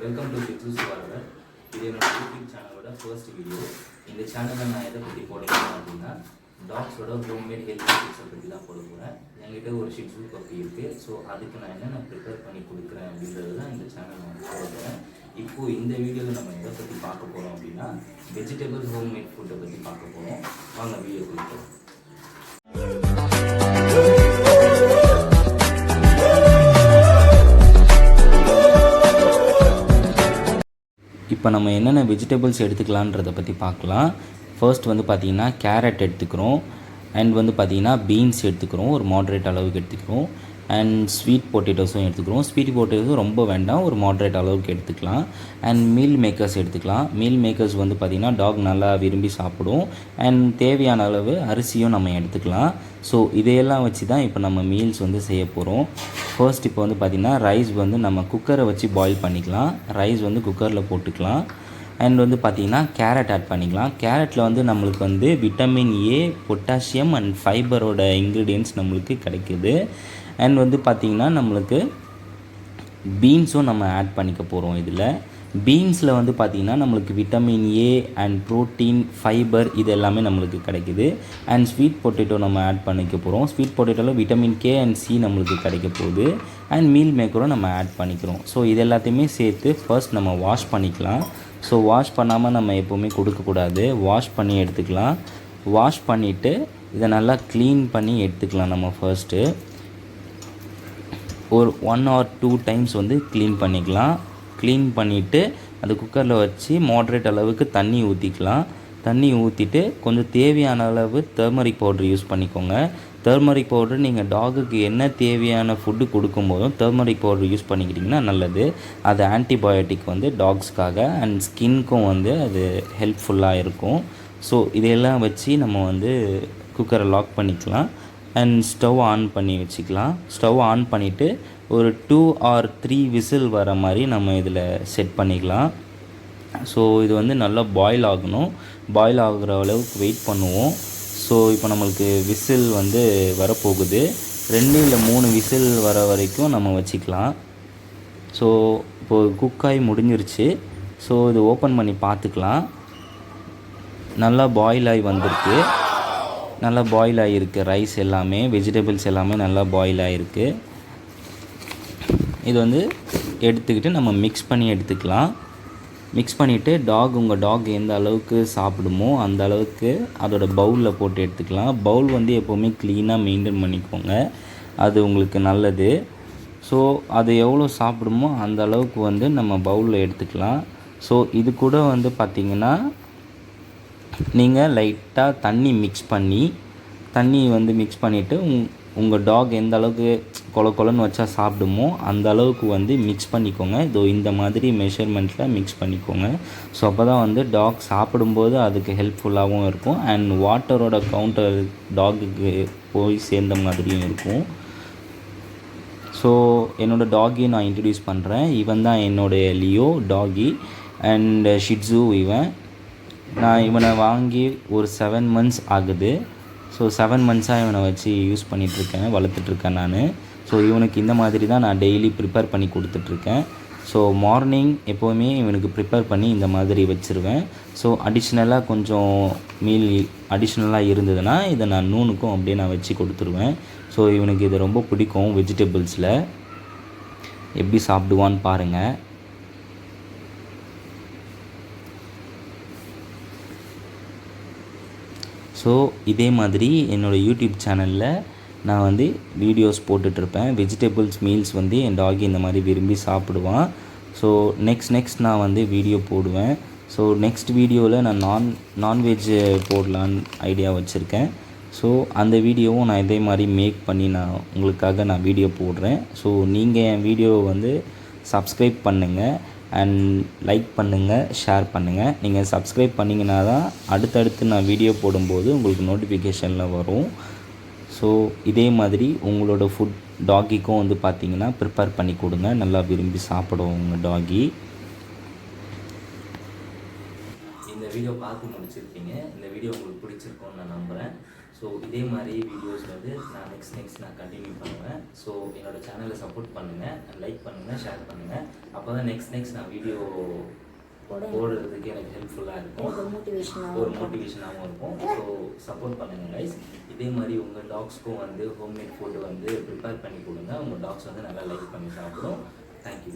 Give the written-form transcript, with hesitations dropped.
Welcome to சிட்ரூஸ் parlour. இது என்னோட YouTube சேனலோட ஃபர்ஸ்ட் வீடியோ. இந்த சேனலில் நான் எதை பற்றி போட போகிறேன் அப்படின்னா டாக்ஸோட ஹோம்மேட் ஹெல்த் டிப்ஸை பற்றி தான் போட போகிறேன். என்கிட்ட ஒரு ஷிட்ஸு பப்பி இருக்குது. ஸோ அதுக்கு நான் என்னென்ன ப்ரிப்பேர் பண்ணி கொடுக்குறேன் அப்படின்றது தான் இந்த சேனல் நான் போட போகிறேன். இப்போது இந்த வீடியோவில் நம்ம எதை பற்றி பார்க்க போகிறோம் அப்படின்னா வெஜிடபிள் ஹோம்மேட் ஃபுட்டை பற்றி பார்க்க போகிறோம். வாங்க வீடியோ கொடுப்போம். இப்போ நம்ம என்னென்ன வெஜிடபிள்ஸ் எடுத்துக்கலான்றதை பற்றி பார்க்கலாம். ஃபர்ஸ்ட் வந்து பார்த்திங்கன்னா கேரட் எடுத்துக்கிறோம். அண்ட் வந்து பார்த்திங்கன்னா பீன்ஸ் எடுத்துக்கிறோம், ஒரு மாட்ரேட் அளவுக்கு எடுத்துக்கிறோம். அண்ட் ஸ்வீட் பொட்டேட்டோஸும் எடுத்துக்கிறோம். ஸ்வீட் பொட்டேட்டோஸும் ரொம்ப வேண்டாம், ஒரு மாட்ரேட் அளவுக்கு எடுத்துக்கலாம். அண்ட் மீல் மேக்கர்ஸ் எடுத்துக்கலாம். மீல் மேக்கர்ஸ் வந்து பார்த்திங்கன்னா டாக் நல்லா விரும்பி சாப்பிடும். அண்ட் தேவையான அளவு அரிசியும் நம்ம எடுத்துக்கலாம். ஸோ இதையெல்லாம் வச்சு தான் இப்போ நம்ம மீல்ஸ் வந்து செய்ய போகிறோம். ஃபர்ஸ்ட் இப்போ வந்து பார்த்திங்கன்னா ரைஸ் வந்து நம்ம குக்கரை வச்சு பாயில் பண்ணிக்கலாம். ரைஸ் வந்து குக்கரில் போட்டுக்கலாம். அண்ட் வந்து பார்த்திங்கன்னா கேரட் ஆட் பண்ணிக்கலாம். கேரட்டில் வந்து நம்மளுக்கு வந்து விட்டமின் ஏ, பொட்டாசியம் அண்ட் ஃபைபரோட இன்க்ரீடியன்ட்ஸ் நம்மளுக்கு கிடைக்குது. அண்ட் வந்து பார்த்திங்கன்னா நம்மளுக்கு பீன்ஸும் நம்ம ஆட் பண்ணிக்க போகிறோம். இதில் பீன்ஸில் வந்து பார்த்திங்கன்னா நம்மளுக்கு vitamin A and protein, fibre இது எல்லாமே நம்மளுக்கு கிடைக்குது. அண்ட் ஸ்வீட் பொட்டேட்டோ நம்ம ஆட் பண்ணிக்க போகிறோம். ஸ்வீட் பொட்டேட்டோவில் விட்டமின் கே அண்ட் சி நம்மளுக்கு கிடைக்க போகுது. அண்ட் மீல் மேக்கரும் நம்ம ஆட் பண்ணிக்கிறோம். ஸோ இது எல்லாத்தையுமே சேர்த்து ஃபர்ஸ்ட் நம்ம வாஷ் பண்ணிக்கலாம். ஸோ வாஷ் பண்ணாமல் நம்ம எப்போவுமே கொடுக்கக்கூடாது. வாஷ் பண்ணி எடுத்துக்கலாம். வாஷ் பண்ணிவிட்டு இதை நல்லா க்ளீன் பண்ணி எடுத்துக்கலாம். நம்ம ஃபர்ஸ்ட்டு ஒரு 1 or 2 டைம்ஸ் வந்து க்ளீன் பண்ணிக்கலாம். க்ளீன் பண்ணிவிட்டு அந்த குக்கரில் வச்சு மாட்ரேட் அளவுக்கு தண்ணி ஊற்றிக்கலாம். தண்ணி ஊற்றிட்டு கொஞ்சம் தேவையான அளவு டர்மரிக் பவுட்ரு யூஸ் பண்ணிக்கோங்க. டர்மரிக் பவுட்ரு நீங்கள் டாகுக்கு என்ன தேவையான ஃபுட்டு கொடுக்கும்போதும் டர்மரிக் பவுட்ரு யூஸ் பண்ணிக்கிட்டிங்கன்னா நல்லது. அது ஆன்டிபயோட்டிக் வந்து டாக்ஸ்க்காக அண்ட் ஸ்கின்க்கும் வந்து அது ஹெல்ப்ஃபுல்லாக இருக்கும். ஸோ இதையெல்லாம் வச்சு நம்ம வந்து குக்கரை லாக் பண்ணிக்கலாம். அண்ட் ஸ்டவ் ஆன் பண்ணி வச்சுக்கலாம். ஸ்டவ் ஆன் பண்ணிவிட்டு ஒரு 2 or 3 விசில் வர மாதிரி நம்ம இதில் செட் பண்ணிக்கலாம். ஸோ இது வந்து நல்லா பாயில் ஆகணும். பாயில் ஆகிற அளவுக்கு வெயிட் பண்ணுவோம். ஸோ இப்போ நம்மளுக்கு விசில் வந்து வரப்போகுது. 2 இல்லை 3 விசில் வர வரைக்கும் நம்ம வச்சுக்கலாம். ஸோ இப்போது குக்காய் முடிஞ்சிருச்சு. ஸோ இது ஓப்பன் பண்ணி பார்த்துக்கலாம். நல்லா பாயில் ஆகி வந்திருக்கு. நல்லா பாயில் ஆகிருக்கு. ரைஸ் எல்லாமே, வெஜிடபிள்ஸ் எல்லாமே நல்லா பாயில் ஆகிருக்கு. இது வந்து எடுத்துக்கிட்டு நம்ம மிக்ஸ் பண்ணி எடுத்துக்கலாம். மிக்ஸ் பண்ணிவிட்டு உங்கள் டாக் எந்த அளவுக்கு சாப்பிடுமோ அந்த அளவுக்கு அதோட பவுலில் போட்டு எடுத்துக்கலாம். பவுல் வந்து எப்போவுமே க்ளீனாக மெயின்டைன் பண்ணிக்கோங்க, அது உங்களுக்கு நல்லது. ஸோ அது எவ்வளோ சாப்பிடுமோ அந்த அளவுக்கு வந்து நம்ம பவுலில் எடுத்துக்கலாம். ஸோ இது கூட வந்து பார்த்திங்கன்னா நீங்கள் லைட்டாக தண்ணி மிக்ஸ் பண்ணிவிட்டு உங்கள் டாக் எந்த அளவுக்கு கொலன்னு வச்சா சாப்பிடுமோ அந்த அளவுக்கு வந்து மிக்ஸ் பண்ணிக்கோங்க. இதோ இந்த மாதிரி மெஷர்மெண்ட்டில் மிக்ஸ் பண்ணிக்கோங்க. ஸோ அப்போ தான் வந்து டாக் சாப்பிடும்போது அதுக்கு ஹெல்ப்ஃபுல்லாகவும் இருக்கும். அண்ட் வாட்டரோட கவுண்டர் டாகுக்கு போய் சேர்ந்த மாதிரியும் இருக்கும். ஸோ என்னோடய டாகி நான் இன்ட்ரடியூஸ் பண்ணுறேன். இவன் தான் என்னுடைய லியோ டாகி அண்ட் ஷிட்ஸு. நான் இவனை வாங்கி ஒரு 7 months ஆகுது. ஸோ 7 monthஸாக இவனை வச்சு யூஸ் பண்ணிகிட்ருக்கேன், வளர்த்துட்ருக்கேன் நான். ஸோ இவனுக்கு இந்த மாதிரி தான் நான் டெய்லி ப்ரிப்பேர் பண்ணி கொடுத்துட்ருக்கேன். ஸோ மார்னிங் எப்போவுமே இவனுக்கு ப்ரிப்பேர் பண்ணி இந்த மாதிரி வச்சுருவேன். ஸோ அடிஷ்னலாக கொஞ்சம் மீல் அடிஷ்னலாக இருந்ததுன்னா இதை நான் நூனுக்கும் அப்படியே நான் வச்சு கொடுத்துருவேன். ஸோ இவனுக்கு இது ரொம்ப பிடிக்கும். வெஜிடபிள்ஸில் எப்படி சாப்பிடுவான்னு பாருங்கள். ஸோ இதே மாதிரி என்னோடய யூடியூப் சேனலில் நான் வந்து வீடியோஸ் போட்டுட்ருப்பேன். வெஜிடபிள்ஸ் மீல்ஸ் வந்து என் டாகி இந்த மாதிரி விரும்பி சாப்பிடுவான். ஸோ நெக்ஸ்ட் நான் வந்து வீடியோ போடுவேன். ஸோ நெக்ஸ்ட் வீடியோவில் நான் நான்வெஜ் போடலான்னு ஐடியா வச்சுருக்கேன். ஸோ அந்த வீடியோவும் நான் இதே மாதிரி மேக் பண்ணி நான் உங்களுக்காக நான் வீடியோ போடுறேன். ஸோ நீங்கள் என் வீடியோவை வந்து சப்ஸ்கிரைப் பண்ணுங்கள் அண்ட் லைக் பண்ணுங்கள், ஷேர் பண்ணுங்கள். நீங்கள் சப்ஸ்கிரைப் பண்ணிங்கன்னா தான் அடுத்தடுத்து நான் வீடியோ போடும்போது உங்களுக்கு நோட்டிஃபிகேஷனில் வரும். ஸோ இதே மாதிரி உங்களோட ஃபுட் டாகிக்கும் வந்து பார்த்திங்கன்னா ப்ரிப்பேர் பண்ணி கொடுங்க. நல்லா விரும்பி சாப்பிடும் உங்கள் டாகி. இந்த வீடியோ பார்த்து முடிச்சிருக்கீங்க. இந்த வீடியோ உங்களுக்கு பிடிச்சிருக்கோன்னு நான் நம்புகிறேன். ஸோ இதே மாதிரி வீடியோஸ் வந்து நான் நெக்ஸ்ட் நான் கண்டினியூ பண்ணுவேன். ஸோ என்னோடய சேனலை சப்போர்ட் பண்ணுங்கள், லைக் பண்ணுங்கள், ஷேர் பண்ணுங்கள். அப்போ தான் நெக்ஸ்ட் நான் வீடியோ போடுறதுக்கு எனக்கு ஹெல்ப்ஃபுல்லாக இருக்கும், ஒரு மோட்டிவேஷனாகவும் இருக்கும். ஸோ சப்போர்ட் பண்ணுங்கள் கைஸ். இதே மாதிரி உங்கள் டாக்ஸ்க்கும் வந்து ஹோம்மேட் ஃபுட்டு வந்து ப்ரிப்பேர் பண்ணி கொடுங்க. உங்கள் டாக்ஸ் வந்து நல்லா லைக் பண்ணி சாப்பிடும். தேங்க்யூ.